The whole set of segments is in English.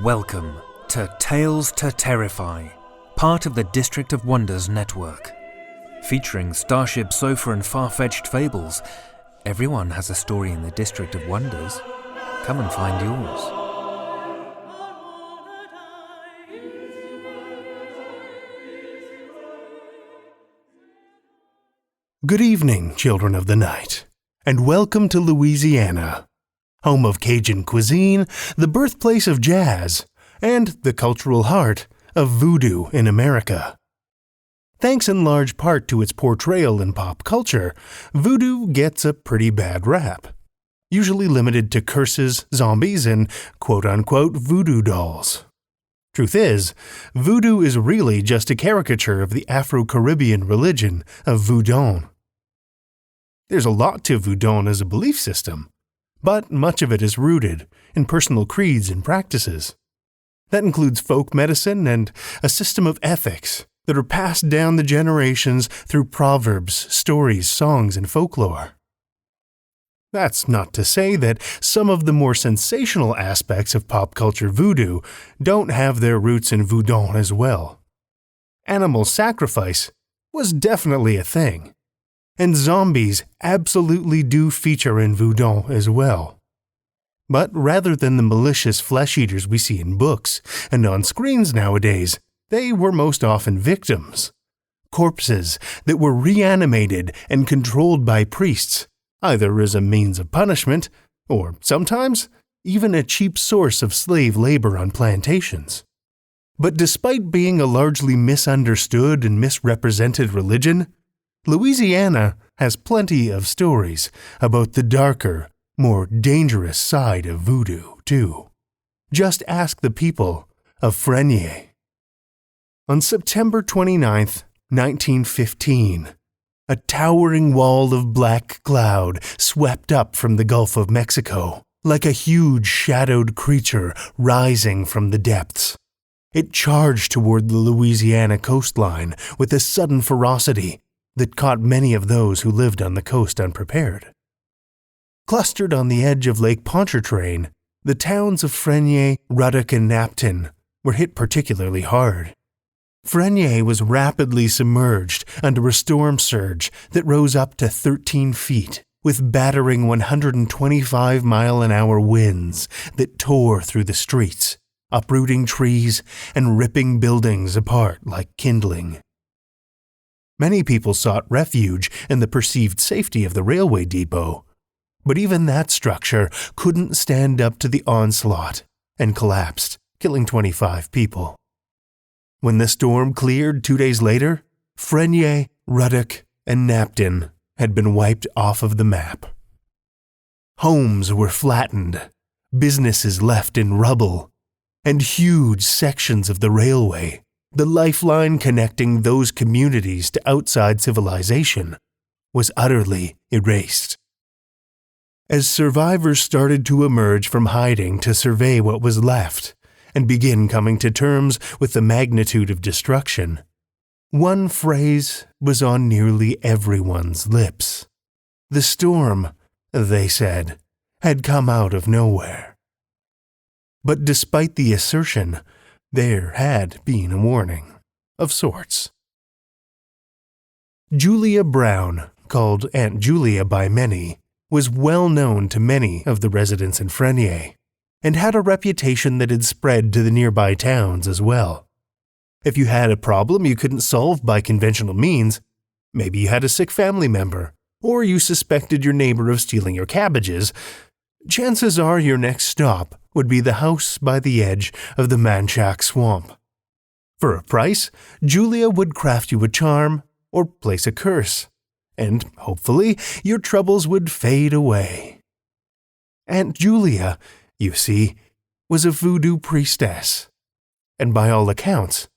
Welcome to Tales to Terrify, part of the District of Wonders network. Featuring Starship Sofa and far-fetched fables, everyone has a story in the District of Wonders. Come and find yours. Good evening, children of the night, and welcome to Louisiana, home of Cajun cuisine, the birthplace of jazz, and the cultural heart of voodoo in America. Thanks in large part to its portrayal in pop culture, voodoo gets a pretty bad rap, usually limited to curses, zombies, and quote-unquote voodoo dolls. Truth is, voodoo is really just a caricature of the Afro-Caribbean religion of voodoo. There's a lot to voodoo as a belief system, but much of it is rooted in personal creeds and practices. That includes folk medicine and a system of ethics that are passed down the generations through proverbs, stories, songs, and folklore. That's not to say that some of the more sensational aspects of pop culture voodoo don't have their roots in voodoo as well. Animal sacrifice was definitely a thing, and zombies absolutely do feature in voodoo as well. But rather than the malicious flesh-eaters we see in books and on screens nowadays, they were most often victims. Corpses that were reanimated and controlled by priests, either as a means of punishment, or sometimes even a cheap source of slave labor on plantations. But despite being a largely misunderstood and misrepresented religion, Louisiana has plenty of stories about the darker, more dangerous side of voodoo, too. Just ask the people of Frenye. On September 29, 1915, a towering wall of black cloud swept up from the Gulf of Mexico, like a huge shadowed creature rising from the depths. It charged toward the Louisiana coastline with a sudden ferocity that caught many of those who lived on the coast unprepared. Clustered on the edge of Lake Pontchartrain, the towns of Frenye, Ruddock, and Napton were hit particularly hard. Frenye was rapidly submerged under a storm surge that rose up to 13 feet, with battering 125-mile-an-hour winds that tore through the streets, uprooting trees and ripping buildings apart like kindling. Many people sought refuge in the perceived safety of the railway depot, but even that structure couldn't stand up to the onslaught and collapsed, killing 25 people. When the storm cleared 2 days later, Frenye, Ruddock, and Napton had been wiped off of the map. Homes were flattened, businesses left in rubble, and huge sections of the railway, the lifeline connecting those communities to outside civilization, was utterly erased. As survivors started to emerge from hiding to survey what was left and begin coming to terms with the magnitude of destruction, one phrase was on nearly everyone's lips. The storm, they said, had come out of nowhere. But despite the assertion, there had been a warning, of sorts. Julia Brown, called Aunt Julia by many, was well known to many of the residents in Frenye, and had a reputation that had spread to the nearby towns as well. If you had a problem you couldn't solve by conventional means, maybe you had a sick family member, or you suspected your neighbor of stealing your cabbages, chances are your next stop would be the house by the edge of the Manchac Swamp. For a price, Julia would craft you a charm or place a curse, and hopefully your troubles would fade away. Aunt Julia, you see, was a voodoo priestess, and by all accounts,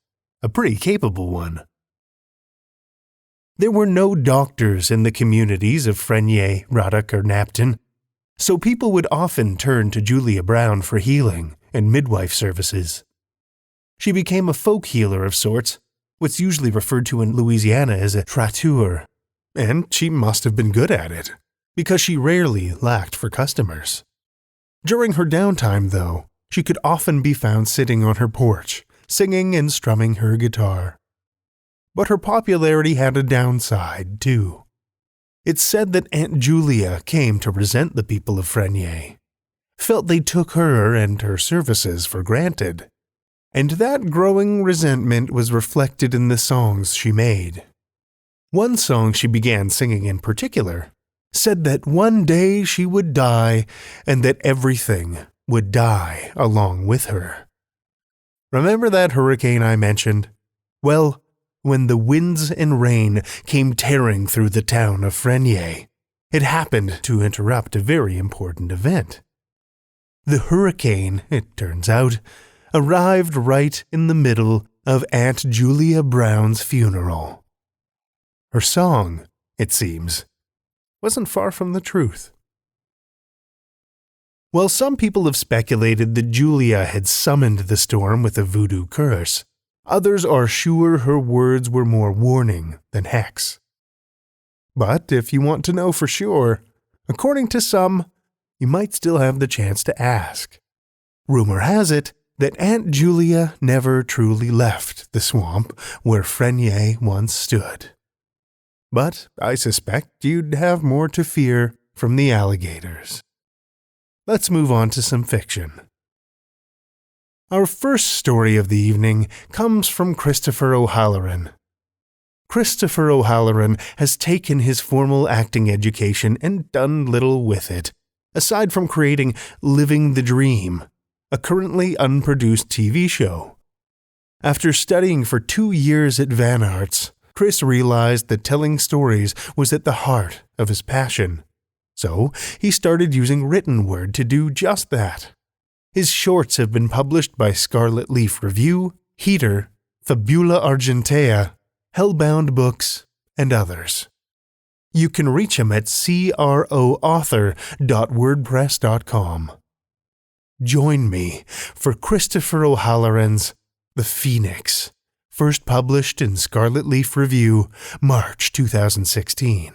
a pretty capable one. There were no doctors in the communities of Frenye, Ruddock, or Napton, so people would often turn to Julia Brown for healing and midwife services. She became a folk healer of sorts, what's usually referred to in Louisiana as a traiteur, and she must have been good at it, because she rarely lacked for customers. During her downtime, though, She could often be found sitting on her porch, singing and strumming her guitar. But her popularity had a downside, too. It's said that Aunt Julia came to resent the people of Fresnier, felt they took her and her services for granted, and that growing resentment was reflected in the songs she made. One song she began singing in particular said that one day she would die and that everything would die along with her. Remember that hurricane I mentioned? Well, when the winds and rain came tearing through the town of Fresnier, it happened to interrupt a very important event. The hurricane, it turns out, arrived right in the middle of Aunt Julia Brown's funeral. Her song, it seems, wasn't far from the truth. While some people have speculated that Julia had summoned the storm with a voodoo curse, others are sure her words were more warning than hex. But if you want to know for sure, according to some, you might still have the chance to ask. Rumor has it that Aunt Julia never truly left the swamp where Fresnier once stood. But I suspect you'd have more to fear from the alligators. Let's move on to some fiction. Our first story of the evening comes from Christopher O'Halloran. Christopher O'Halloran has taken his formal acting education and done little with it, aside from creating Living the Dream, a currently unproduced TV show. After studying for 2 years at Van Arts, Chris realized that telling stories was at the heart of his passion. So he started using written word to do just that. His shorts have been published by Scarlet Leaf Review, Heater, Fabula Argentea, Hellbound Books, and others. You can reach him at croauthor.wordpress.com. Join me for Christopher O'Halloran's The Phoenix, first published in Scarlet Leaf Review, March 2016.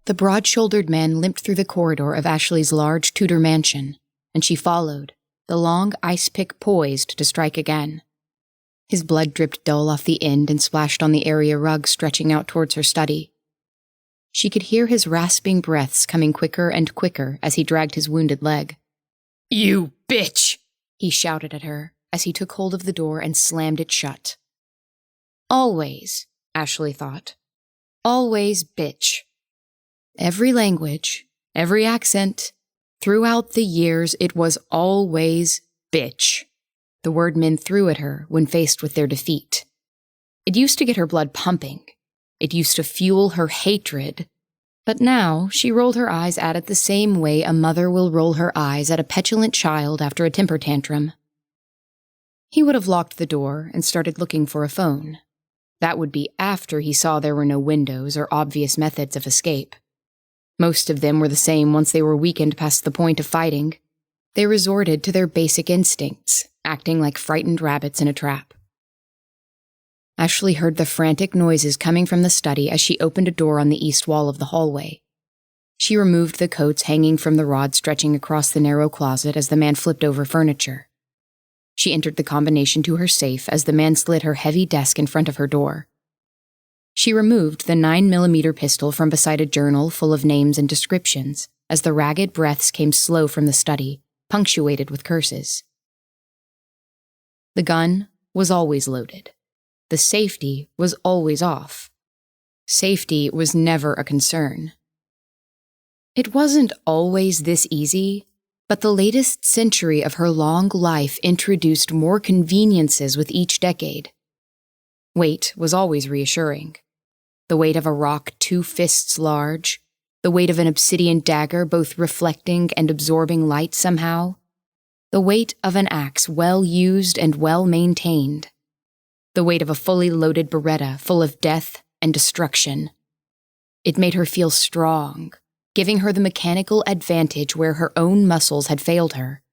The broad-shouldered man limped through the corridor of Ashley's large Tudor mansion, and she followed, the long ice pick poised to strike again. His blood dripped dull off the end and splashed on the area rug stretching out towards her study. She could hear his rasping breaths coming quicker and quicker as he dragged his wounded leg. "You bitch!" he shouted at her as he took hold of the door and slammed it shut. Always, Ashley thought. Always bitch. Every language, every accent, throughout the years it was always bitch, the word men threw at her when faced with their defeat. It used to get her blood pumping. It used to fuel her hatred. But now she rolled her eyes at it the same way a mother will roll her eyes at a petulant child after a temper tantrum. He would have locked the door and started looking for a phone. That would be after he saw there were no windows or obvious methods of escape. Most of them were the same once they were weakened past the point of fighting. They resorted to their basic instincts, acting like frightened rabbits in a trap. Ashley heard the frantic noises coming from the study as she opened a door on the east wall of the hallway. She removed the coats hanging from the rod stretching across the narrow closet as the man flipped over furniture. She entered the combination to her safe as the man slid her heavy desk in front of her door. She removed the 9mm pistol from beside a journal full of names and descriptions as the ragged breaths came slow from the study, punctuated with curses. The gun was always loaded. The safety was always off. Safety was never a concern. It wasn't always this easy, but the latest century of her long life introduced more conveniences with each decade. Weight was always reassuring. The weight of a rock 2 fists large, the weight of an obsidian dagger both reflecting and absorbing light somehow, the weight of an axe well used and well maintained, the weight of a fully loaded Beretta full of death and destruction. It made her feel strong, giving her the mechanical advantage where her own muscles had failed her.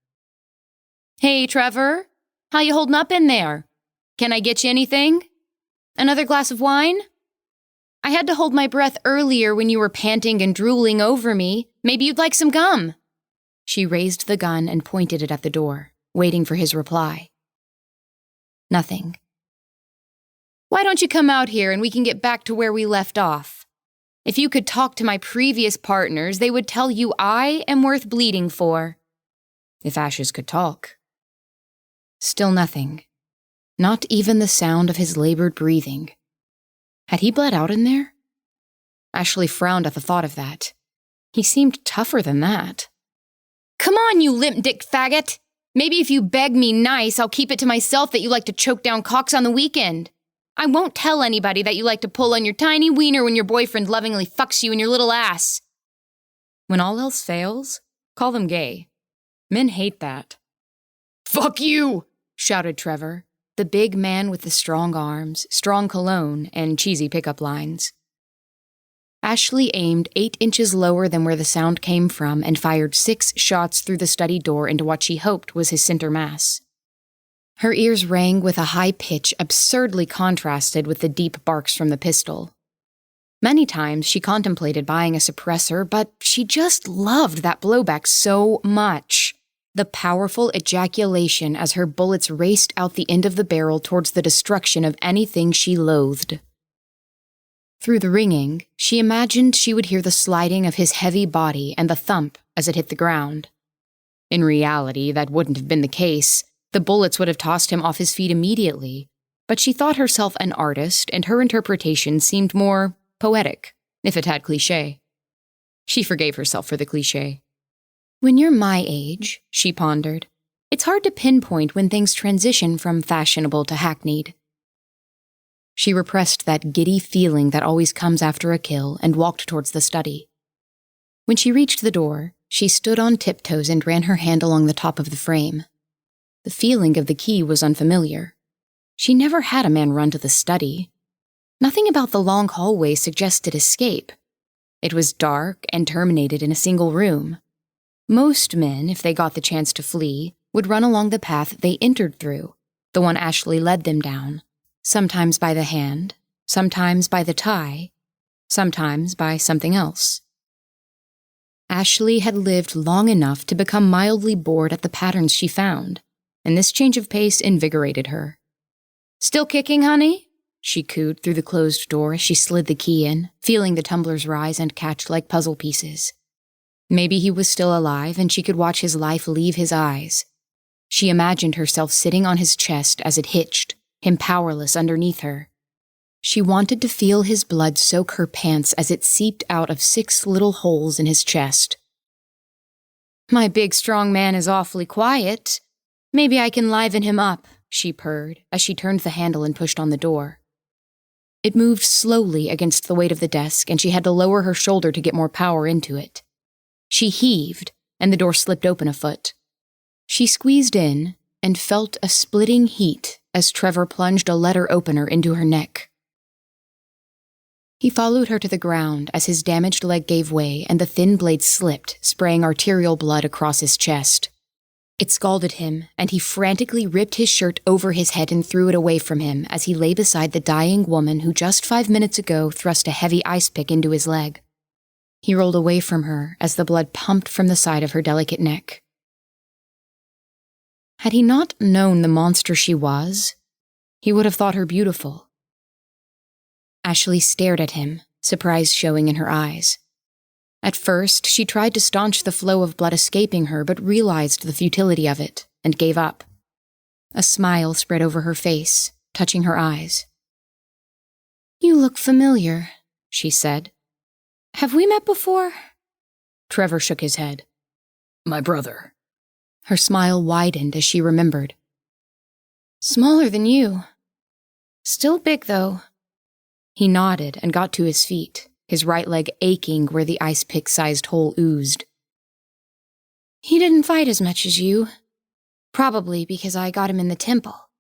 "Hey, Trevor, how you holding up in there? Can I get you anything? Another glass of wine? I had to hold my breath earlier when you were panting and drooling over me. Maybe you'd like some gum." She raised the gun and pointed it at the door, waiting for his reply. Nothing. "Why don't you come out here and we can get back to where we left off? If you could talk to my previous partners, they would tell you I am worth bleeding for." If ashes could talk. Still nothing. Not even the sound of his labored breathing. Had he bled out in there? Ashley frowned at the thought of that. He seemed tougher than that. "Come on, you limp-dicked faggot! Maybe if you beg me nice, I'll keep it to myself that you like to choke down cocks on the weekend. I won't tell anybody that you like to pull on your tiny wiener when your boyfriend lovingly fucks you in your little ass. When all else fails, call them gay. Men hate that." "Fuck you!" shouted Trevor, the big man with the strong arms, strong cologne, and cheesy pickup lines. Ashley aimed 8 inches lower than where the sound came from and fired 6 shots through the study door into what she hoped was his center mass. Her ears rang with a high pitch absurdly contrasted with the deep barks from the pistol. Many times she contemplated buying a suppressor, but she just loved that blowback so much. The powerful ejaculation as her bullets raced out the end of the barrel towards the destruction of anything she loathed. Through the ringing, she imagined she would hear the sliding of his heavy body and the thump as it hit the ground. In reality, that wouldn't have been the case. The bullets would have tossed him off his feet immediately, but she thought herself an artist, and her interpretation seemed more poetic, if it had cliché. She forgave herself for the cliché. "When you're my age," she pondered, "it's hard to pinpoint when things transition from fashionable to hackneyed." She repressed that giddy feeling that always comes after a kill and walked towards the study. When she reached the door, she stood on tiptoes and ran her hand along the top of the frame. The feeling of the key was unfamiliar. She never had a man run to the study. Nothing about the long hallway suggested escape. It was dark and terminated in a single room. Most men, if they got the chance to flee, would run along the path they entered through, the one Ashley led them down, sometimes by the hand, sometimes by the tie, sometimes by something else. Ashley had lived long enough to become mildly bored at the patterns she found, and this change of pace invigorated her. "Still kicking, honey?" she cooed through the closed door as she slid the key in, feeling the tumblers rise and catch like puzzle pieces. Maybe he was still alive and she could watch his life leave his eyes. She imagined herself sitting on his chest as it hitched, him powerless underneath her. She wanted to feel his blood soak her pants as it seeped out of 6 little holes in his chest. "My big strong man is awfully quiet. Maybe I can liven him up," she purred as she turned the handle and pushed on the door. It moved slowly against the weight of the desk, and she had to lower her shoulder to get more power into it. She heaved, and the door slipped open a foot. She squeezed in and felt a splitting heat as Trevor plunged a letter opener into her neck. He followed her to the ground as his damaged leg gave way and the thin blade slipped, spraying arterial blood across his chest. It scalded him, and he frantically ripped his shirt over his head and threw it away from him as he lay beside the dying woman who just 5 minutes ago thrust a heavy ice pick into his leg. He rolled away from her as the blood pumped from the side of her delicate neck. Had he not known the monster she was, he would have thought her beautiful. Ashley stared at him, surprise showing in her eyes. At first, she tried to staunch the flow of blood escaping her, but realized the futility of it, and gave up. A smile spread over her face, touching her eyes. "You look familiar," she said. "Have we met before?" Trevor shook his head. "My brother." Her smile widened as she remembered. "Smaller than you. Still big, though." He nodded and got to his feet, his right leg aching where the ice pick-sized hole oozed. "He didn't fight as much as you. Probably because I got him in the temple.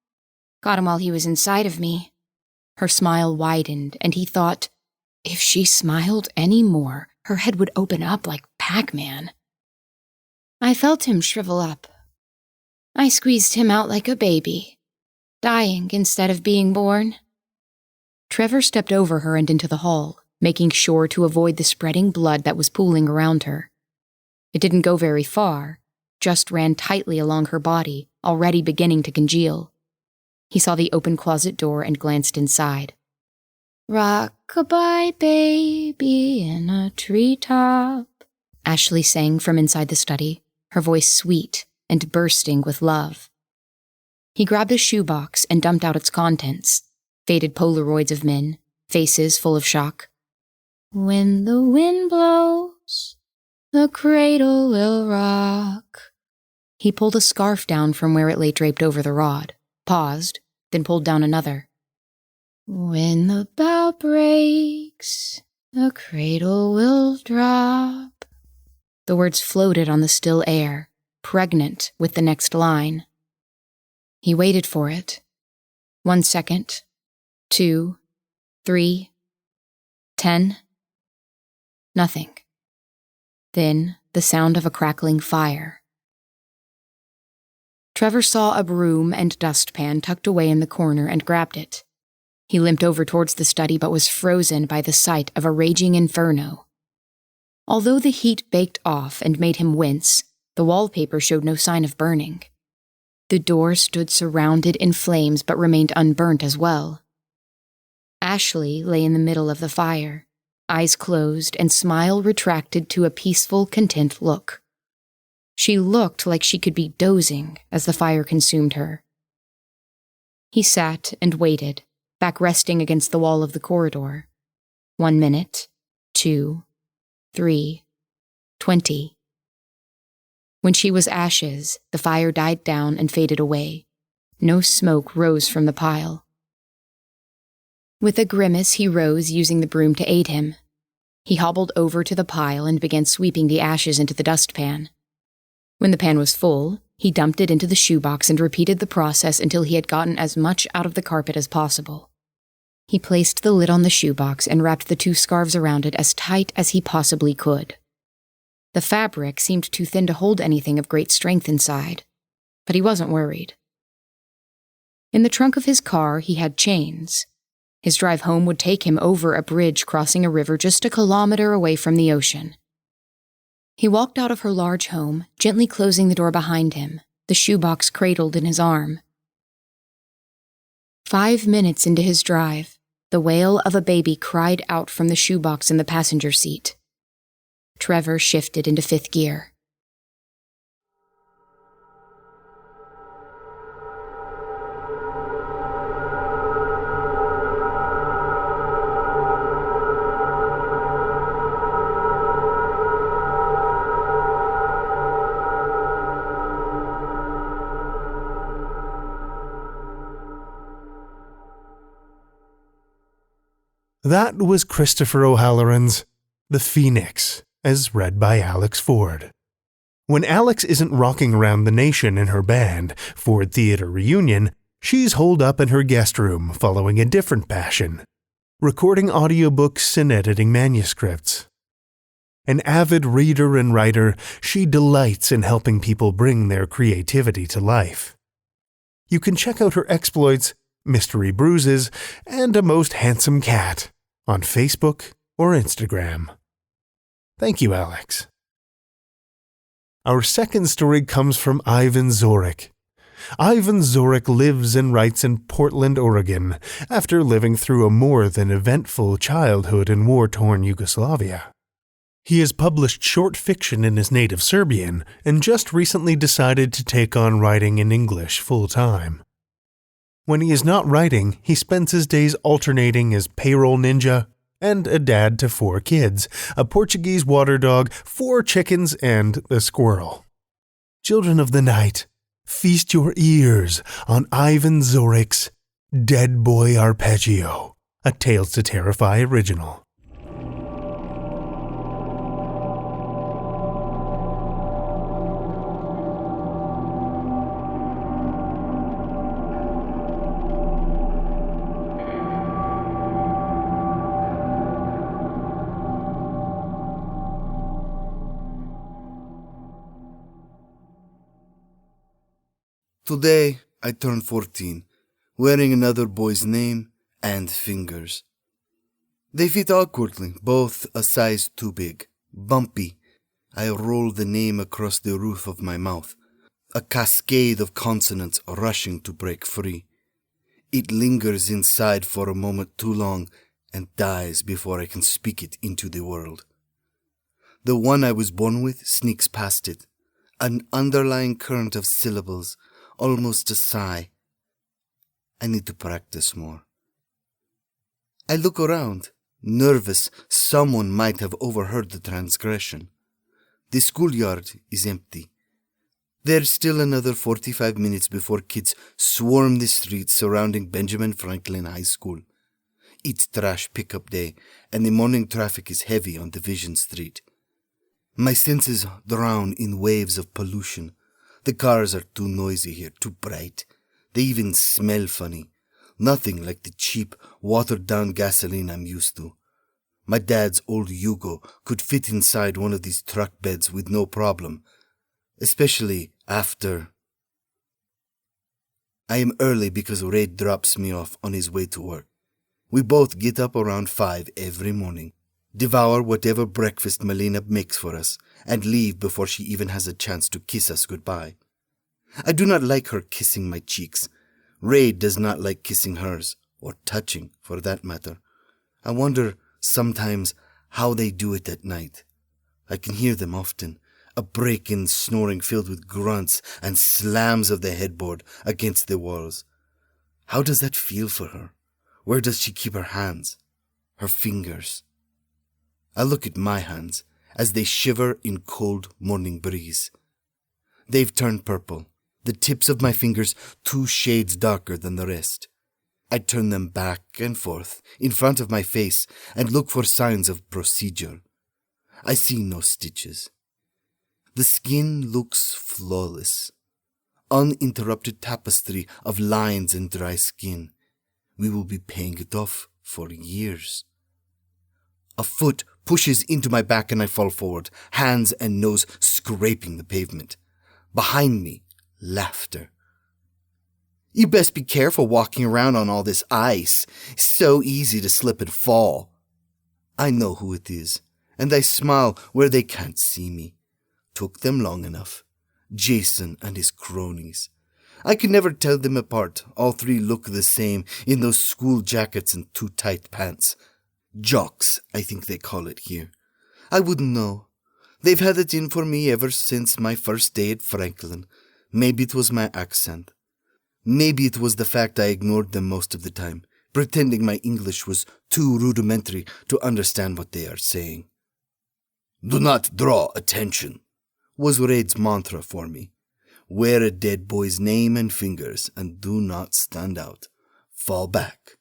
Got him while he was inside of me. Her smile widened, and he thought, if she smiled any more, her head would open up like Pac-Man. I felt him shrivel up. I squeezed him out like a baby, dying instead of being born. Trevor stepped over her and into the hall, making sure to avoid the spreading blood that was pooling around her. It didn't go very far, just ran tightly along her body, already beginning to congeal. He saw the open closet door and glanced inside. "Rock-a-bye baby in a treetop," Ashley sang from inside the study, her voice sweet and bursting with love. He grabbed a shoebox and dumped out its contents, faded Polaroids of men, faces full of shock. "When the wind blows, the cradle will rock." He pulled a scarf down from where it lay draped over the rod, paused, then pulled down another. "When the bough breaks, the cradle will drop." The words floated on the still air, pregnant with the next line. He waited for it. 1 second, 2, 3, 10. Nothing. Then the sound of a crackling fire. Trevor saw a broom and dustpan tucked away in the corner and grabbed it. He limped over towards the study but was frozen by the sight of a raging inferno. Although the heat baked off and made him wince, the wallpaper showed no sign of burning. The door stood surrounded in flames but remained unburnt as well. Ashley lay in the middle of the fire, eyes closed and smile retracted to a peaceful, content look. She looked like she could be dozing as the fire consumed her. He sat and waited, back resting against the wall of the corridor. 1 minute, 2, 3, 20. When she was ashes, the fire died down and faded away. No smoke rose from the pile. With a grimace, he rose, using the broom to aid him. He hobbled over to the pile and began sweeping the ashes into the dustpan. When the pan was full, he dumped it into the shoebox and repeated the process until he had gotten as much out of the carpet as possible. He placed the lid on the shoebox and wrapped the 2 scarves around it as tight as he possibly could. The fabric seemed too thin to hold anything of great strength inside, but he wasn't worried. In the trunk of his car, he had chains. His drive home would take him over a bridge crossing a river just a kilometer away from the ocean. He walked out of her large home, gently closing the door behind him, the shoebox cradled in his arm. 5 minutes into his drive, the wail of a baby cried out from the shoebox in the passenger seat. Trevor shifted into 5th gear. That was Christopher O'Halloran's The Phoenix, as read by Alex Ford. When Alex isn't rocking around the nation in her band, Ford Theater Reunion, she's holed up in her guest room following a different passion, recording audiobooks and editing manuscripts. An avid reader and writer, she delights in helping people bring their creativity to life. You can check out her exploits, mystery bruises, and a most handsome cat on Facebook or Instagram. Thank you, Alex. Our second story comes from Ivan Zoric. Ivan Zoric lives and writes in Portland, Oregon, after living through a more than eventful childhood in war-torn Yugoslavia. He has published short fiction in his native Serbian and just recently decided to take on writing in English full-time. When he is not writing, he spends his days alternating as payroll ninja and a dad to 4 kids, a Portuguese water dog, 4 chickens, and a squirrel. Children of the night, feast your ears on Ivan Zoric's Dead Boy Arpeggio, a Tales to Terrify original. Today, I turned 14, wearing another boy's name and fingers. They fit awkwardly, both a size too big. Bumpy. I roll the name across the roof of my mouth, a cascade of consonants rushing to break free. It lingers inside for a moment too long and dies before I can speak it into the world. The one I was born with sneaks past it, an underlying current of syllables, almost a sigh. I need to practice more. I look around, nervous someone might have overheard the transgression. The schoolyard is empty. There's still another 45 minutes before kids swarm the streets surrounding Benjamin Franklin High School. It's trash pickup day, and the morning traffic is heavy on Division Street. My senses drown in waves of pollution. The cars are too noisy here, too bright. They even smell funny. Nothing like the cheap, watered-down gasoline I'm used to. My dad's old Yugo could fit inside one of these truck beds with no problem, especially after. I am early because Ray drops me off on his way to work. We both get up around 5 every morning, devour whatever breakfast Melina makes for us, and leave before she even has a chance to kiss us goodbye. I do not like her kissing my cheeks. Ray does not like kissing hers, or touching, for that matter. I wonder sometimes how they do it at night. I can hear them often, a break-in snoring filled with grunts and slams of the headboard against the walls. How does that feel for her? Where does she keep her hands? Her fingers? I look at my hands as they shiver in cold morning breeze. They've turned purple, the tips of my fingers 2 shades darker than the rest. I turn them back and forth in front of my face and look for signs of procedure. I see no stitches. The skin looks flawless. Uninterrupted tapestry of lines and dry skin. We will be paying it off for years. A foot pushes into my back and I fall forward, hands and nose scraping the pavement. Behind me, laughter. You best be careful walking around on all this ice. It's so easy to slip and fall. I know who it is, and I smile where they can't see me. Took them long enough. Jason and his cronies. I could never tell them apart. All 3 look the same in those school jackets and too tight pants. Jocks, I think they call it here. I wouldn't know. They've had it in for me ever since my first day at Franklin. Maybe it was my accent. Maybe it was the fact I ignored them most of the time, pretending my English was too rudimentary to understand what they are saying. Do not draw attention, was Raid's mantra for me. Wear a dead boy's name and fingers and do not stand out. Fall back.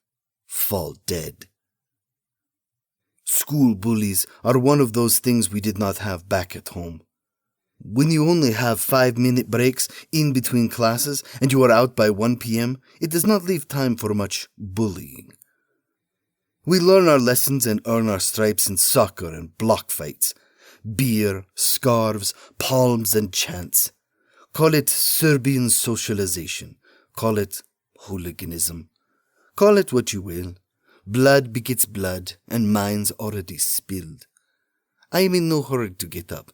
Fall dead. School bullies are one of those things we did not have back at home. When you only have 5-minute breaks in between classes and you are out by 1 p.m., it does not leave time for much bullying. We learn our lessons and earn our stripes in soccer and block fights. Beer, scarves, palms, and chants. Call it Serbian socialization. Call it hooliganism. Call it what you will. Blood begets blood, and mine's already spilled. I am in no hurry to get up.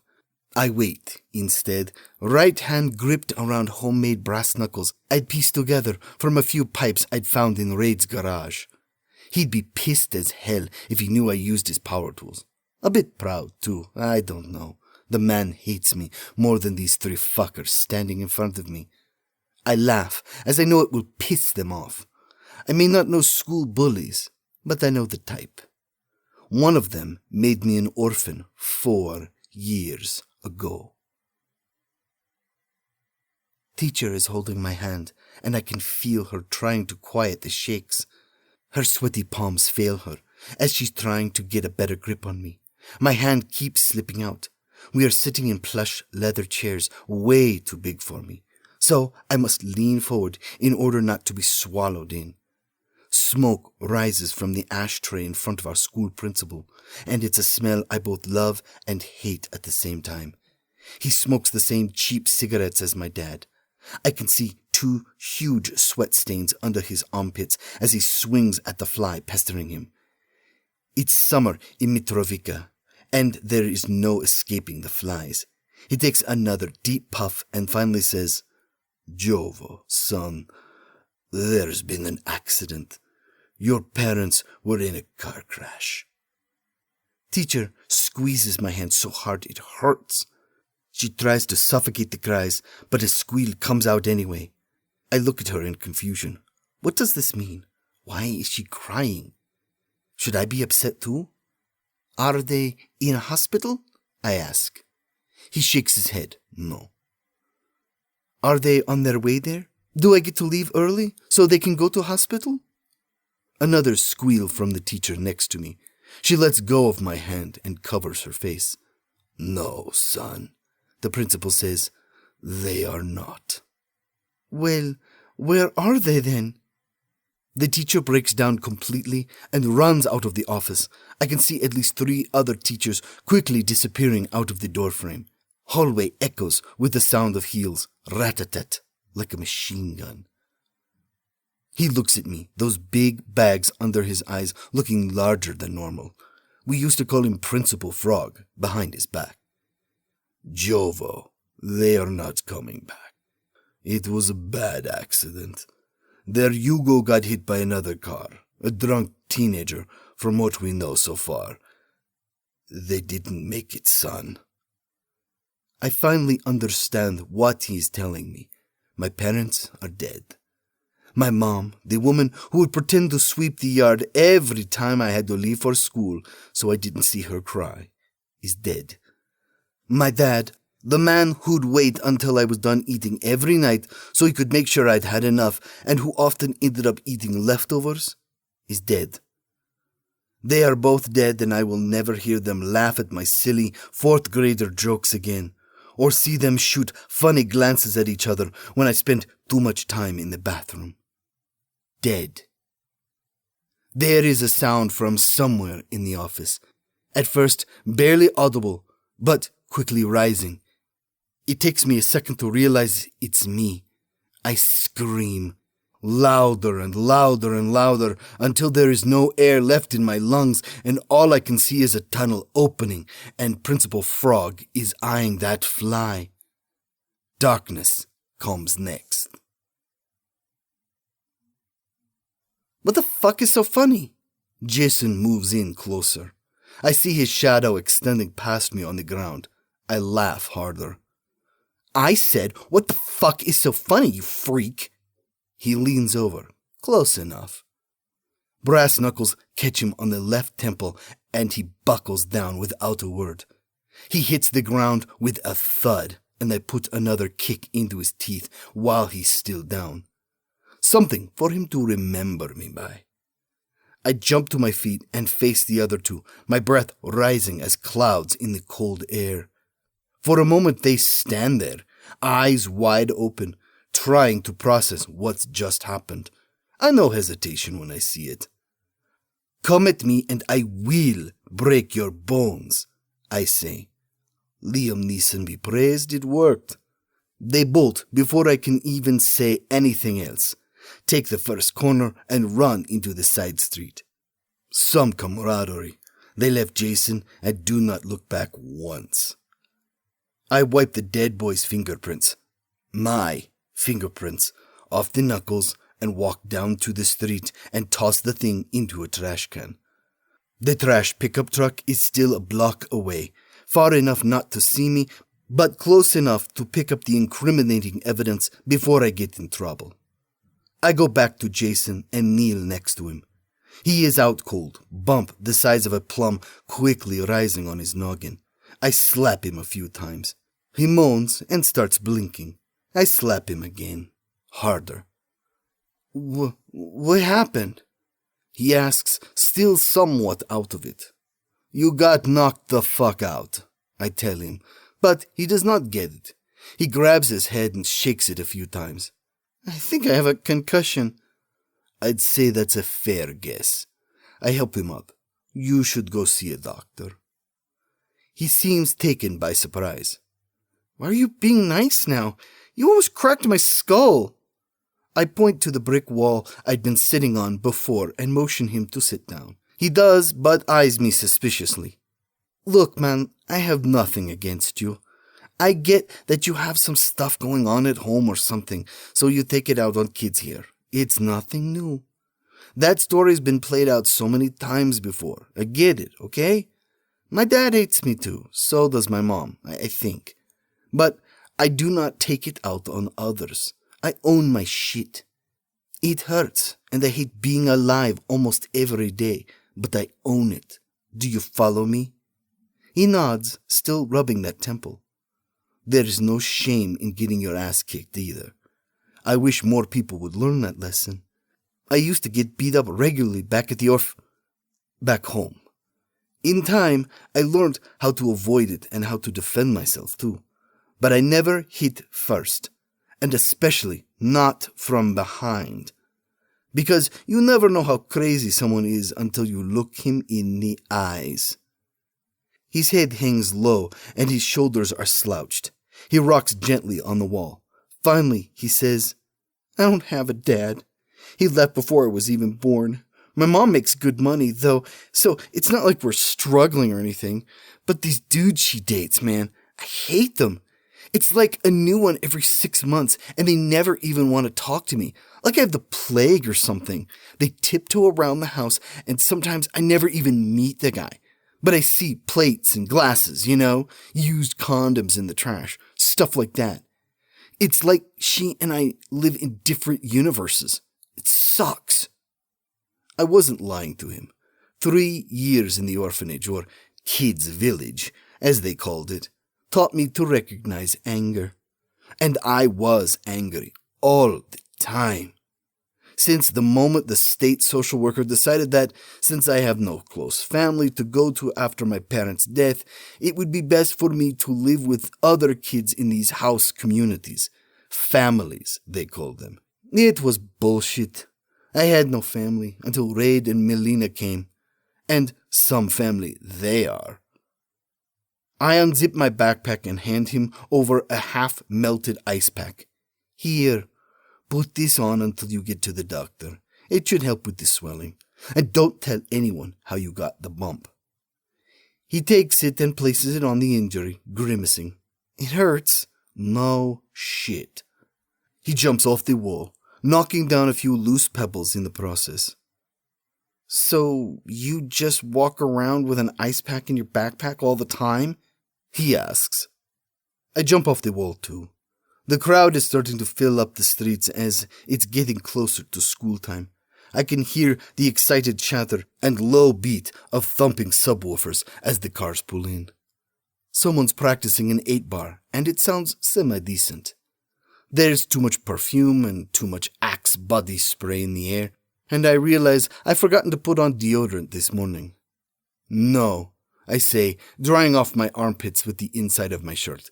I wait, instead, right hand gripped around homemade brass knuckles I'd pieced together from a few pipes I'd found in Raid's garage. He'd be pissed as hell if he knew I used his power tools. A bit proud, too, I don't know. The man hates me more than these 3 fuckers standing in front of me. I laugh, as I know it will piss them off. I may not know school bullies, but I know the type. One of them made me an orphan 4 years ago. Teacher is holding my hand, and I can feel her trying to quiet the shakes. Her sweaty palms fail her as she's trying to get a better grip on me. My hand keeps slipping out. We are sitting in plush leather chairs way too big for me, so I must lean forward in order not to be swallowed in. Smoke rises from the ashtray in front of our school principal, and it's a smell I both love and hate at the same time. He smokes the same cheap cigarettes as my dad. I can see 2 huge sweat stains under his armpits as he swings at the fly pestering him. It's summer in Mitrovica, and there is no escaping the flies. He takes another deep puff and finally says, "Jovo, son, there's been an accident. Your parents were in a car crash." Teacher squeezes my hand so hard it hurts. She tries to suffocate the cries, but a squeal comes out anyway. I look at her in confusion. What does this mean? Why is she crying? Should I be upset too? "Are they in a hospital?" I ask. He shakes his head. "No." "Are they on their way there? Do I get to leave early so they can go to hospital?" Another squeal from the teacher next to me. She lets go of my hand and covers her face. "No, son," the principal says. "They are not." "Well, where are they then?" The teacher breaks down completely and runs out of the office. I can see at least 3 other teachers quickly disappearing out of the doorframe. Hallway echoes with the sound of heels, rat-a-tat, like a machine gun. He looks at me, those big bags under his eyes looking larger than normal. We used to call him Principal Frog, behind his back. "Jovo, they are not coming back. It was a bad accident. Their Yugo got hit by another car, a drunk teenager, from what we know so far. They didn't make it, son." I finally understand what he is telling me. My parents are dead. My mom, the woman who would pretend to sweep the yard every time I had to leave for school so I didn't see her cry, is dead. My dad, the man who'd wait until I was done eating every night so he could make sure I'd had enough and who often ended up eating leftovers, is dead. They are both dead, and I will never hear them laugh at my silly 4th grader jokes again, or see them shoot funny glances at each other when I spent too much time in the bathroom. Dead. There is a sound from somewhere in the office. At first, barely audible, but quickly rising. It takes me a second to realize it's me. I scream, louder and louder and louder, until there is no air left in my lungs, and all I can see is a tunnel opening, and Principal Frog is eyeing that fly. Darkness comes next. What the fuck is so funny? Jason moves in closer. I see his shadow extending past me on the ground. I laugh harder. I said, "What the fuck is so funny, you freak?" He leans over, close enough. Brass knuckles catch him on the left temple, and he buckles down without a word. He hits the ground with a thud, and I put another kick into his teeth while he's still down. Something for him to remember me by. I jump to my feet and face the other 2, my breath rising as clouds in the cold air. For a moment they stand there, eyes wide open, trying to process what's just happened. I know hesitation when I see it. "Come at me and I will break your bones," I say. Liam Neeson be praised, it worked. They bolt before I can even say anything else, take the first corner and run into the side street. Some camaraderie. They left Jason and do not look back once. I wipe the dead boy's fingerprints, my fingerprints, off the knuckles and walk down to the street and toss the thing into a trash can. The trash pickup truck is still a block away, far enough not to see me, but close enough to pick up the incriminating evidence before I get in trouble. I go back to Jason and kneel next to him. He is out cold, bump the size of a plum quickly rising on his noggin. I slap him a few times. He moans and starts blinking. I slap him again, harder. What happened?" he asks, still somewhat out of it. "You got knocked the fuck out," I tell him, but he does not get it. He grabs his head and shakes it a few times. "I think I have a concussion." I'd say that's a fair guess. I help him up. "You should go see a doctor." He seems taken by surprise. "Why are you being nice now? You almost cracked my skull." I point to the brick wall I'd been sitting on before and motion him to sit down. He does, but eyes me suspiciously. Look, man, I have nothing against you. I get that you have some stuff going on at home or something, so you take it out on kids here. It's nothing new. That story's been played out so many times before. I get it, okay? My dad hates me too. So does my mom, I think. But I do not take it out on others. I own my shit. It hurts, and I hate being alive almost every day, but I own it. Do you follow me? He nods, still rubbing that temple. There is no shame in getting your ass kicked either. I wish more people would learn that lesson. I used to get beat up regularly back at the back home. In time, I learned how to avoid it and how to defend myself too. But I never hit first, and especially not from behind. Because you never know how crazy someone is until you look him in the eyes. His head hangs low and his shoulders are slouched. He rocks gently on the wall. Finally, he says, I don't have a dad. He left before I was even born. My mom makes good money, though, so it's not like we're struggling or anything. But these dudes she dates, man, I hate them. It's like a new one every 6 months, and they never even want to talk to me. Like I have the plague or something. They tiptoe around the house, and sometimes I never even meet the guy. But I see plates and glasses, used condoms in the trash, stuff like that. It's like she and I live in different universes. It sucks. I wasn't lying to him. 3 years in the orphanage, or kids' village, as they called it, taught me to recognize anger. And I was angry all the time. Since the moment the state social worker decided that, since I have no close family to go to after my parents' death, it would be best for me to live with other kids in these house communities. Families, they called them. It was bullshit. I had no family until Raid and Melina came. And some family they are. I unzip my backpack and hand him over a half-melted ice pack. Here, put this on until you get to the doctor. It should help with the swelling. And don't tell anyone how you got the bump. He takes it and places it on the injury, grimacing. It hurts. No shit. He jumps off the wall, knocking down a few loose pebbles in the process. So, you just walk around with an ice pack in your backpack all the time? He asks. I jump off the wall too. The crowd is starting to fill up the streets as it's getting closer to school time. I can hear the excited chatter and low beat of thumping subwoofers as the cars pull in. Someone's practicing an 8-bar, and it sounds semi-decent. There's too much perfume and too much Axe body spray in the air, and I realize I've forgotten to put on deodorant this morning. No, I say, drying off my armpits with the inside of my shirt.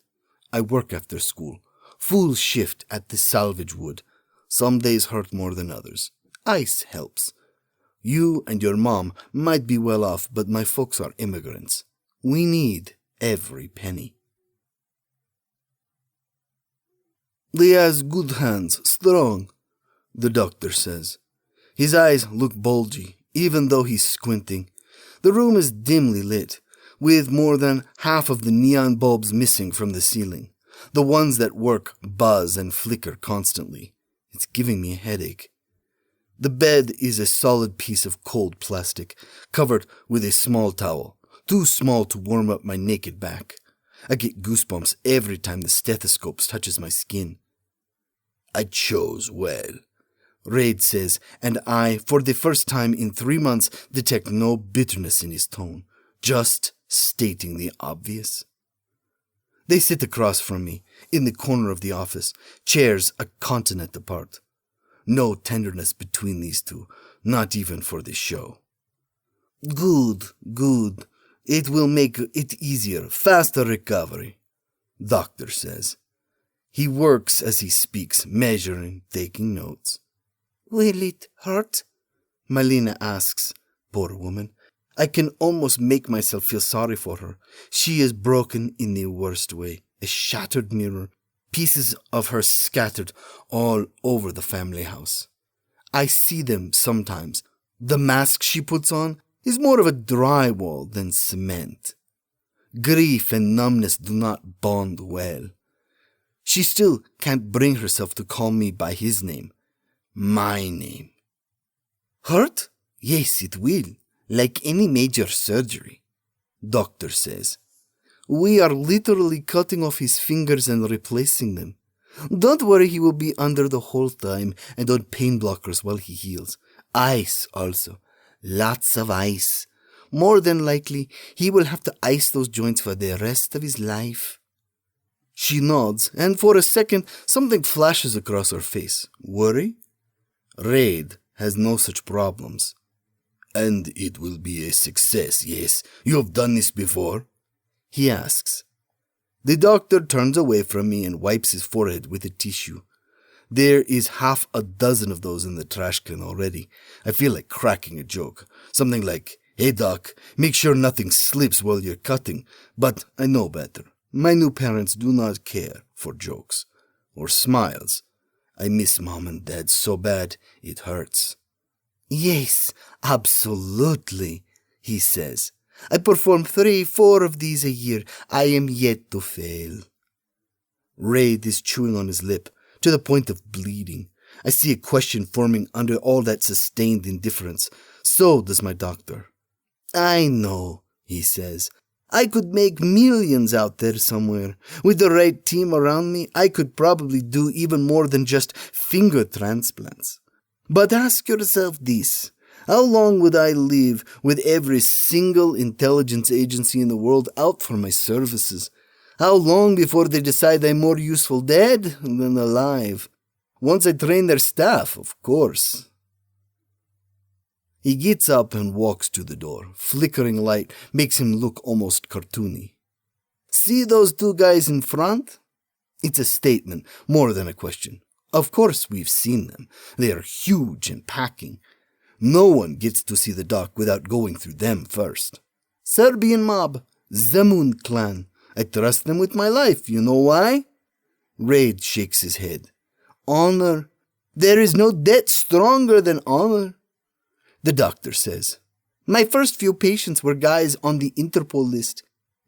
I work after school. Full shift at the salvage wood. Some days hurt more than others. Ice helps. You and your mom might be well off, but my folks are immigrants. We need every penny. He has good hands, strong, the doctor says. His eyes look bulgy, even though he's squinting. The room is dimly lit, with more than half of the neon bulbs missing from the ceiling. The ones that work buzz and flicker constantly. It's giving me a headache. The bed is a solid piece of cold plastic, covered with a small towel, too small to warm up my naked back. I get goosebumps every time the stethoscope touches my skin. I chose well, Raid says, and I, for the first time in 3 months, detect no bitterness in his tone, just stating the obvious. They sit across from me, in the corner of the office, chairs a continent apart. No tenderness between these two, not even for the show. Good. It will make it easier, faster recovery, doctor says. He works as he speaks, measuring, taking notes. Will it hurt? Melina asks. Poor woman. I can almost make myself feel sorry for her. She is broken in the worst way. A shattered mirror, pieces of her scattered all over the family house. I see them sometimes. The mask she puts on is more of a drywall than cement. Grief and numbness do not bond well. She still can't bring herself to call me by his name, my name. Hurt? Yes, it will, like any major surgery. Doctor says. We are literally cutting off his fingers and replacing them. Don't worry, he will be under the whole time and on pain blockers while he heals. Ice also. Lots of ice. More than likely, he will have to ice those joints for the rest of his life. She nods, and for a second, something flashes across her face. Worry? Raid has no such problems. And it will be a success, yes. You have done this before? He asks. The doctor turns away from me and wipes his forehead with a tissue. There is half a dozen of those in the trash can already. I feel like cracking a joke. Something like, hey doc, make sure nothing slips while you're cutting. But I know better. My new parents do not care for jokes. Or smiles. I miss mom and dad so bad, it hurts. Yes, absolutely, he says. I perform 3-4 of these a year. I am yet to fail. Raid is chewing on his lip, to the point of bleeding. I see a question forming under all that sustained indifference. So does my doctor. I know, he says. I could make millions out there somewhere. With the right team around me, I could probably do even more than just finger transplants. But ask yourself this. How long would I live with every single intelligence agency in the world out for my services? How long before they decide I'm more useful dead than alive? Once I train their staff, of course. He gets up and walks to the door. Flickering light makes him look almost cartoony. See those two guys in front? It's a statement more than a question. Of course we've seen them. They are huge and packing. No one gets to see the doc without going through them first. Serbian mob, Zemun clan. I trust them with my life. You know why? Raid shakes his head. Honor. There is no debt stronger than honor. The doctor says, my first few patients were guys on the Interpol list.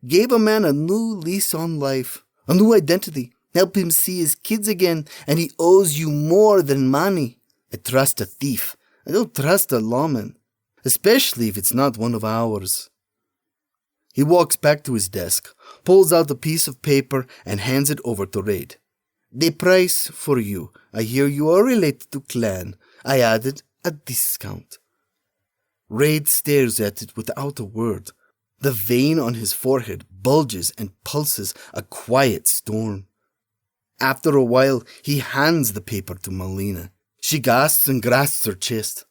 Gave a man a new lease on life, a new identity. Help him see his kids again, and he owes you more than money. I trust a thief. I don't trust a lawman, especially if it's not one of ours. He walks back to his desk, pulls out a piece of paper, and hands it over to Raid. The price for you. I hear you are related to clan. I added a discount. Raid stares at it without a word. The vein on his forehead bulges and pulses a quiet storm. After a while, he hands the paper to Melina. She gasps and grasps her chest.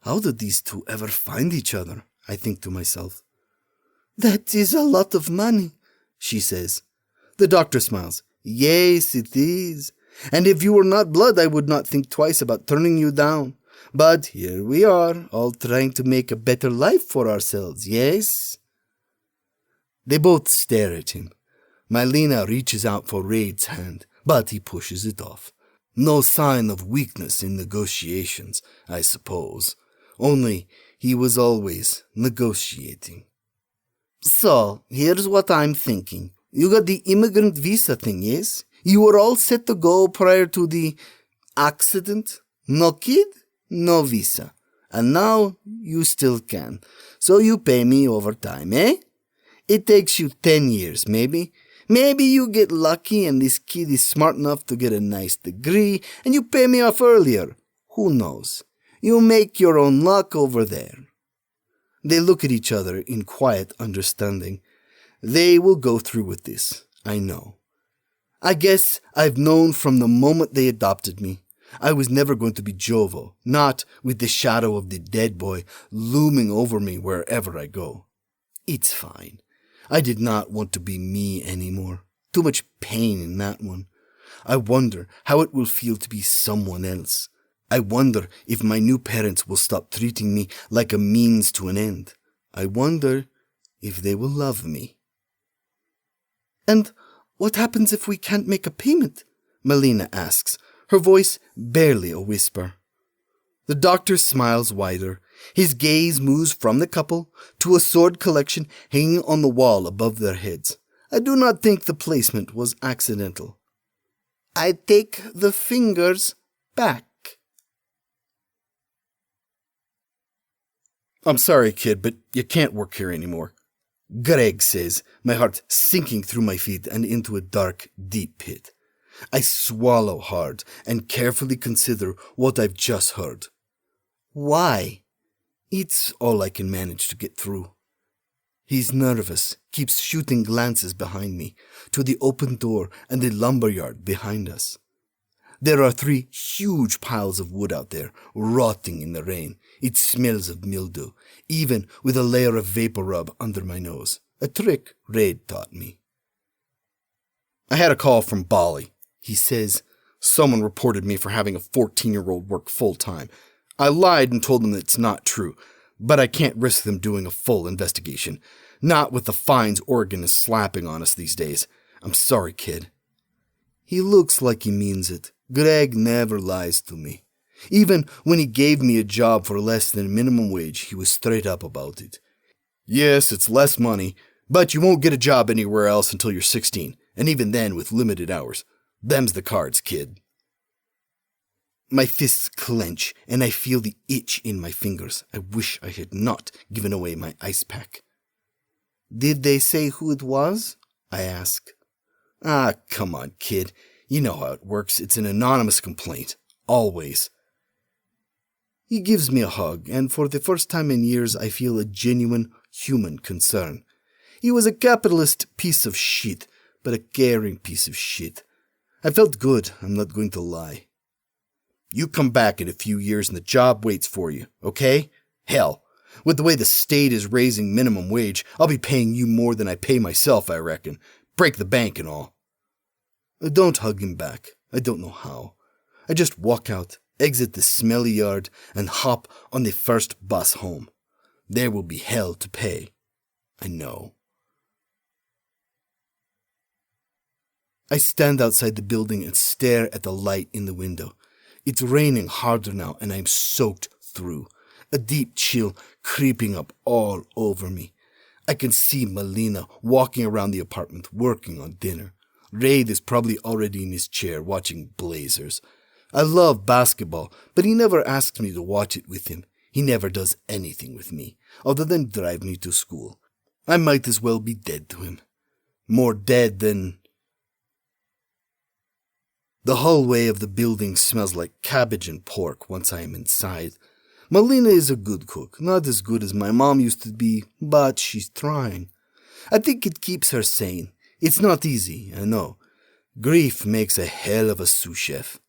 How did these two ever find each other? I think to myself. That is a lot of money, she says. The doctor smiles. Yes, it is. And if you were not blood, I would not think twice about turning you down. But here we are, all trying to make a better life for ourselves, yes? They both stare at him. Melina reaches out for Raid's hand, but he pushes it off. No sign of weakness in negotiations, I suppose. Only he was always negotiating. So, here's what I'm thinking. You got the immigrant visa thing, yes? You were all set to go prior to the accident? No kid? No visa. And now you still can. So you pay me overtime, eh? It takes you 10 years, maybe. Maybe you get lucky and this kid is smart enough to get a nice degree and you pay me off earlier. Who knows? You make your own luck over there. They look at each other in quiet understanding. They will go through with this, I know. I guess I've known from the moment they adopted me. I was never going to be Jovo, not with the shadow of the dead boy looming over me wherever I go. It's fine. I did not want to be me anymore. Too much pain in that one. I wonder how it will feel to be someone else. I wonder if my new parents will stop treating me like a means to an end. I wonder if they will love me. And what happens if we can't make a payment? Melina asks, her voice barely a whisper. The doctor smiles wider. His gaze moves from the couple to a sword collection hanging on the wall above their heads. I do not think the placement was accidental. I take the fingers back. I'm sorry, kid, but you can't work here anymore. Greg says, my heart sinking through my feet and into a dark, deep pit. I swallow hard and carefully consider what I've just heard. Why? It's all I can manage to get through. He's nervous, keeps shooting glances behind me, to the open door and the lumberyard behind us. There are 3 huge piles of wood out there, rotting in the rain. It smells of mildew, even with a layer of vapor rub under my nose. A trick Raid taught me. I had a call from Bali. He says, someone reported me for having a 14-year-old work full-time. I lied and told them that it's not true, but I can't risk them doing a full investigation. Not with the fines Oregon is slapping on us these days. I'm sorry, kid. He looks like he means it. Greg never lies to me. Even when he gave me a job for less than minimum wage, he was straight up about it. Yes, it's less money, but you won't get a job anywhere else until you're 16, and even then with limited hours. Them's the cards, kid. My fists clench, and I feel the itch in my fingers. I wish I had not given away my ice pack. Did they say who it was? I ask. Ah, come on, kid. You know how it works. It's an anonymous complaint. Always. He gives me a hug, and for the first time in years I feel a genuine human concern. He was a capitalist piece of shit, but a caring piece of shit. I felt good, I'm not going to lie. You come back in a few years and the job waits for you, okay? Hell, with the way the state is raising minimum wage, I'll be paying you more than I pay myself, I reckon. Break the bank and all. I don't hug him back. I don't know how. I just walk out, exit the smelly yard, and hop on the first bus home. There will be hell to pay. I know. I stand outside the building and stare at the light in the window. It's raining harder now, and I'm soaked through. A deep chill creeping up all over me. I can see Melina walking around the apartment, working on dinner. Raid is probably already in his chair, watching Blazers. I love basketball, but he never asks me to watch it with him. He never does anything with me, other than drive me to school. I might as well be dead to him. More dead than... The hallway of the building smells like cabbage and pork once I am inside. Melina is a good cook, not as good as my mom used to be, but she's trying. I think it keeps her sane. It's not easy, I know. Grief makes a hell of a sous chef.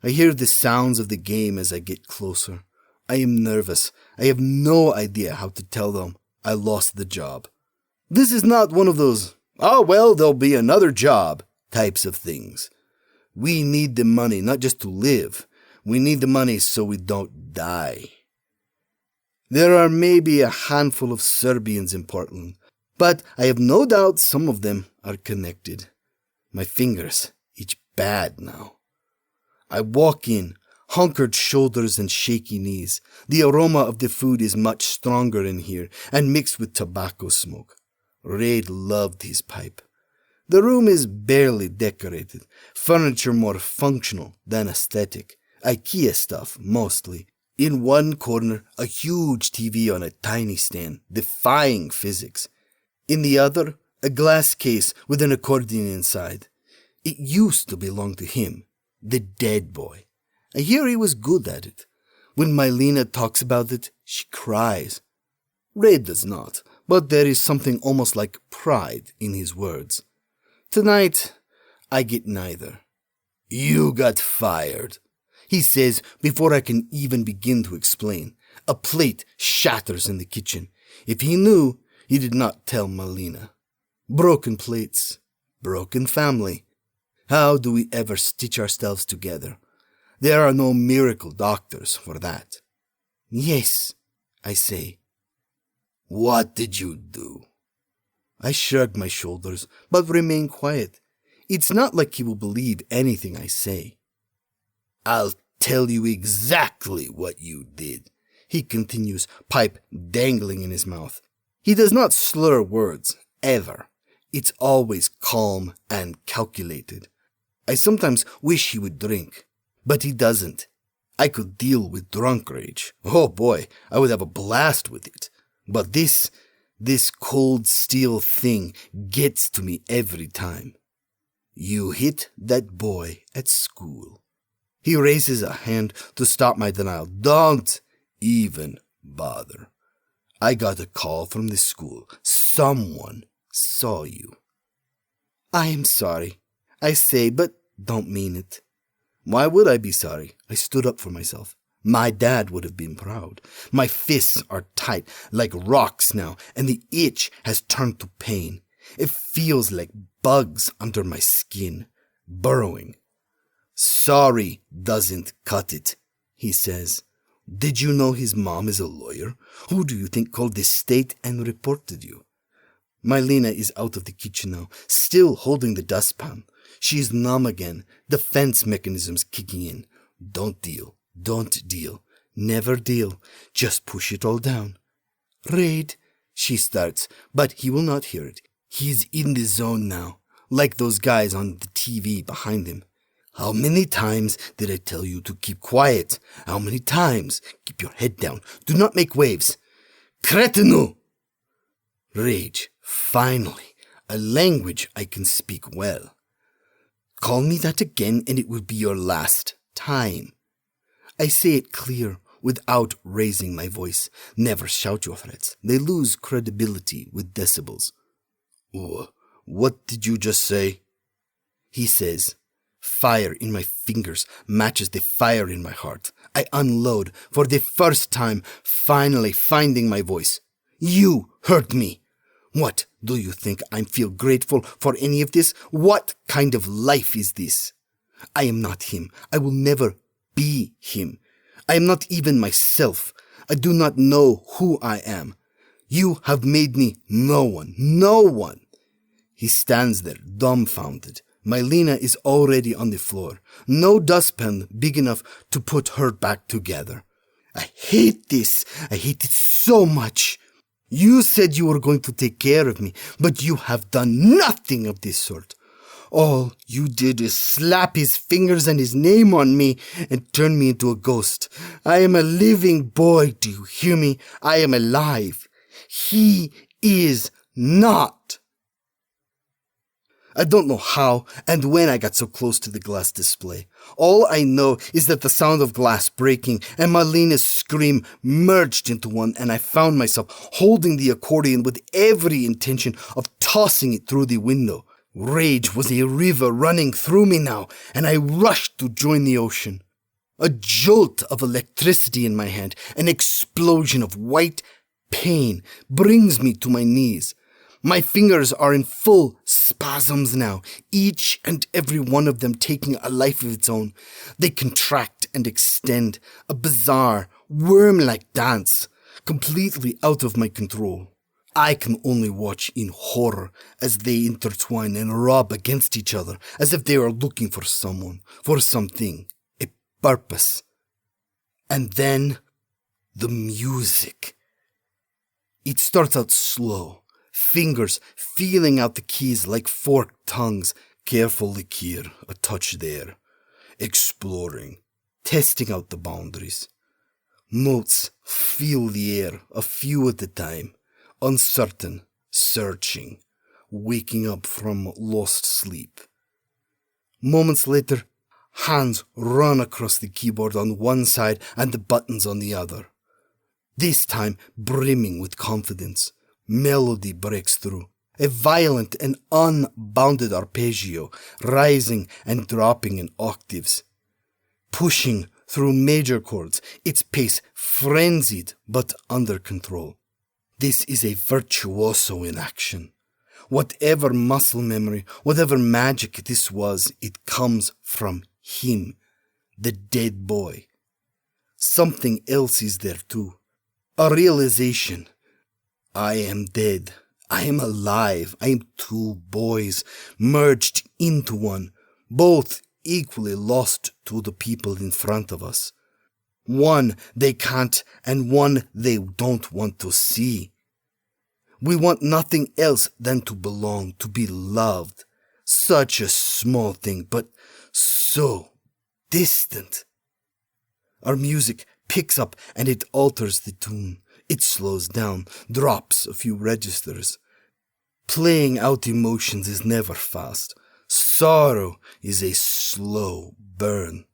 I hear the sounds of the game as I get closer. I am nervous. I have no idea how to tell them I lost the job. This is not one of those, oh well, there'll be another job types of things. We need the money not just to live. We need the money so we don't die. There are maybe a handful of Serbians in Portland, but I have no doubt some of them are connected. My fingers itch bad now. I walk in, hunkered shoulders and shaky knees. The aroma of the food is much stronger in here and mixed with tobacco smoke. Raid loved his pipe. The room is barely decorated, furniture more functional than aesthetic. IKEA stuff, mostly. In one corner, a huge TV on a tiny stand, defying physics. In the other, a glass case with an accordion inside. It used to belong to him, the dead boy. I hear he was good at it. When Melina talks about it, she cries. Red does not, but there is something almost like pride in his words. Tonight, I get neither. You got fired, he says before I can even begin to explain. A plate shatters in the kitchen. If he knew, he did not tell Melina. Broken plates, broken family. How do we ever stitch ourselves together? There are no miracle doctors for that. Yes, I say. What did you do? I shrug my shoulders, but remain quiet. It's not like he will believe anything I say. I'll tell you exactly what you did, he continues, pipe dangling in his mouth. He does not slur words, ever. It's always calm and calculated. I sometimes wish he would drink, but he doesn't. I could deal with drunk rage. Oh boy, I would have a blast with it. But this cold steel thing gets to me every time. You hit that boy at school. He raises a hand to stop my denial. Don't even bother. I got a call from the school. Someone saw you. I am sorry, I say, but don't mean it. Why would I be sorry? I stood up for myself. My dad would have been proud. My fists are tight, like rocks now, and the itch has turned to pain. It feels like bugs under my skin, burrowing. Sorry doesn't cut it, he says. Did you know his mom is a lawyer? Who do you think called the state and reported you? Mylena is out of the kitchen now, still holding the dustpan. She is numb again, defense mechanisms kicking in. Don't deal, never deal, just push it all down. Raid, she starts, but he will not hear it. He is in the zone now, like those guys on the TV behind him. How many times did I tell you to keep quiet? How many times? Keep your head down. Do not make waves. Cretino! Rage. Finally, a language I can speak well. Call me that again and it will be your last time. I say it clear, without raising my voice. Never shout your threats. They lose credibility with decibels. What did you just say? He says. Fire in my fingers matches the fire in my heart. I unload for the first time, finally finding my voice. You hurt me. What, do you think I feel grateful for any of this? What kind of life is this? I am not him. I will never be him. I am not even myself. I do not know who I am. You have made me no one. He stands there, dumbfounded. Mylena is already on the floor. No dustpan big enough to put her back together. I hate this. I hate it so much. You said you were going to take care of me, but you have done nothing of this sort. All you did is slap his fingers and his name on me and turn me into a ghost. I am a living boy, do you hear me? I am alive. He is not. I don't know how and when I got so close to the glass display. All I know is that the sound of glass breaking and Mylena's scream merged into one, and I found myself holding the accordion with every intention of tossing it through the window. Rage was a river running through me now, and I rushed to join the ocean. A jolt of electricity in my hand, an explosion of white pain brings me to my knees. My fingers are in full spasms now, each and every one of them taking a life of its own. They contract and extend, a bizarre, worm-like dance, completely out of my control. I can only watch in horror as they intertwine and rub against each other, as if they are looking for someone, for something, a purpose. And then, the music. It starts out slow. Fingers feeling out the keys like forked tongues. Carefully here, a touch there. Exploring, testing out the boundaries. Notes fill the air, a few at a time. Uncertain, searching, waking up from lost sleep. Moments later, hands run across the keyboard on one side and the buttons on the other. This time brimming with confidence. Melody breaks through, a violent and unbounded arpeggio, rising and dropping in octaves. Pushing through major chords, its pace frenzied but under control. This is a virtuoso in action. Whatever muscle memory, whatever magic this was, it comes from him, the dead boy. Something else is there too, a realization. I am dead. I am alive. I am two boys merged into one, both equally lost to the people in front of us. One they can't and one they don't want to see. We want nothing else than to belong, to be loved. Such a small thing, but so distant. Our music picks up and it alters the tune. It slows down, drops a few registers. Playing out emotions is never fast. Sorrow is a slow burn.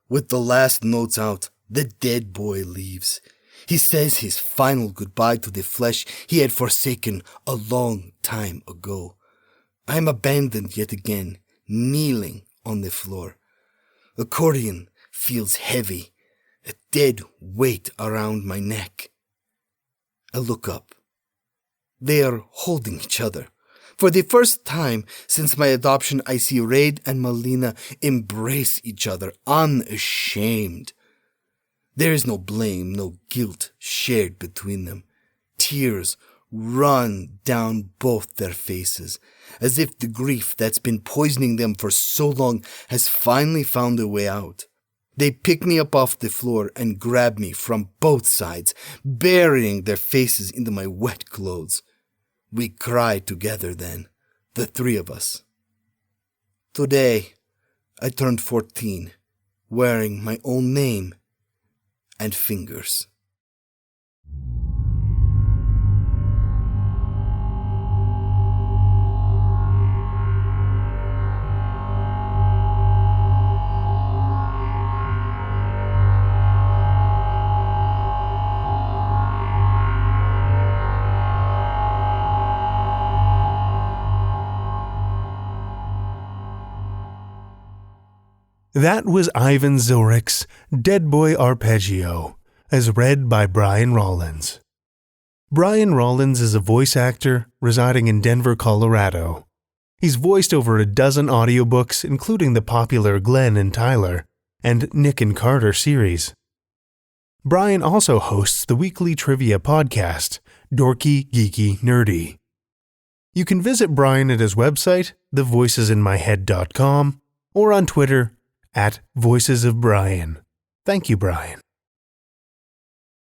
With the last notes out, the dead boy leaves. He says his final goodbye to the flesh he had forsaken a long time ago. I am abandoned yet again, kneeling on the floor. Accordion feels heavy, a dead weight around my neck. I look up. They are holding each other. For the first time since my adoption, I see Raid and Melina embrace each other, unashamed. There is no blame, no guilt shared between them. Tears run down both their faces, as if the grief that's been poisoning them for so long has finally found a way out. They pick me up off the floor and grab me from both sides, burying their faces into my wet clothes. We cry together then, the three of us. Today, I turned 14, wearing my own name and fingers. That was Ivan Zoric's Dead Boy Arpeggio, as read by Brian Rollins. Brian Rollins is a voice actor residing in Denver, Colorado. He's voiced over a dozen audiobooks, including the popular Glenn and Tyler and Nick and Carter series. Brian also hosts the weekly trivia podcast, Dorky, Geeky, Nerdy. You can visit Brian at his website, thevoicesinmyhead.com, or on Twitter, @VoicesOfBrian. Thank you, Brian.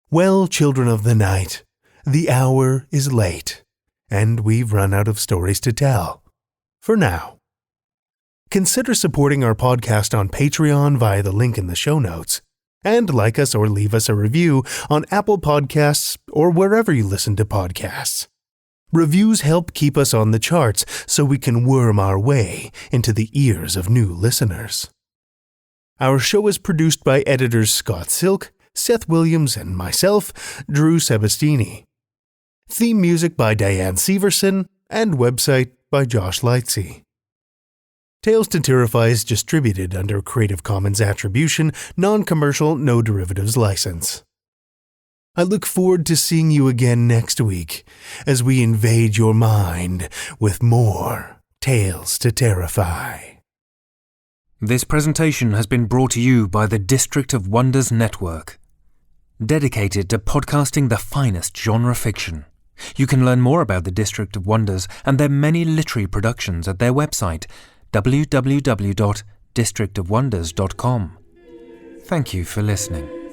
Well, children of the night, the hour is late, and we've run out of stories to tell. For now. Consider supporting our podcast on Patreon via the link in the show notes, and like us or leave us a review on Apple Podcasts or wherever you listen to podcasts. Reviews help keep us on the charts so we can worm our way into the ears of new listeners. Our show is produced by editors Scott Silk, Seth Williams, and myself, Drew Sebastini. Theme music by Diane Severson, and website by Josh Lightsey. Tales to Terrify is distributed under Creative Commons Attribution, Non-Commercial, No Derivatives License. I look forward to seeing you again next week as we invade your mind with more Tales to Terrify. This presentation has been brought to you by the District of Wonders Network, dedicated to podcasting the finest genre fiction. You can learn more about the District of Wonders and their many literary productions at their website, www.districtofwonders.com. Thank you for listening.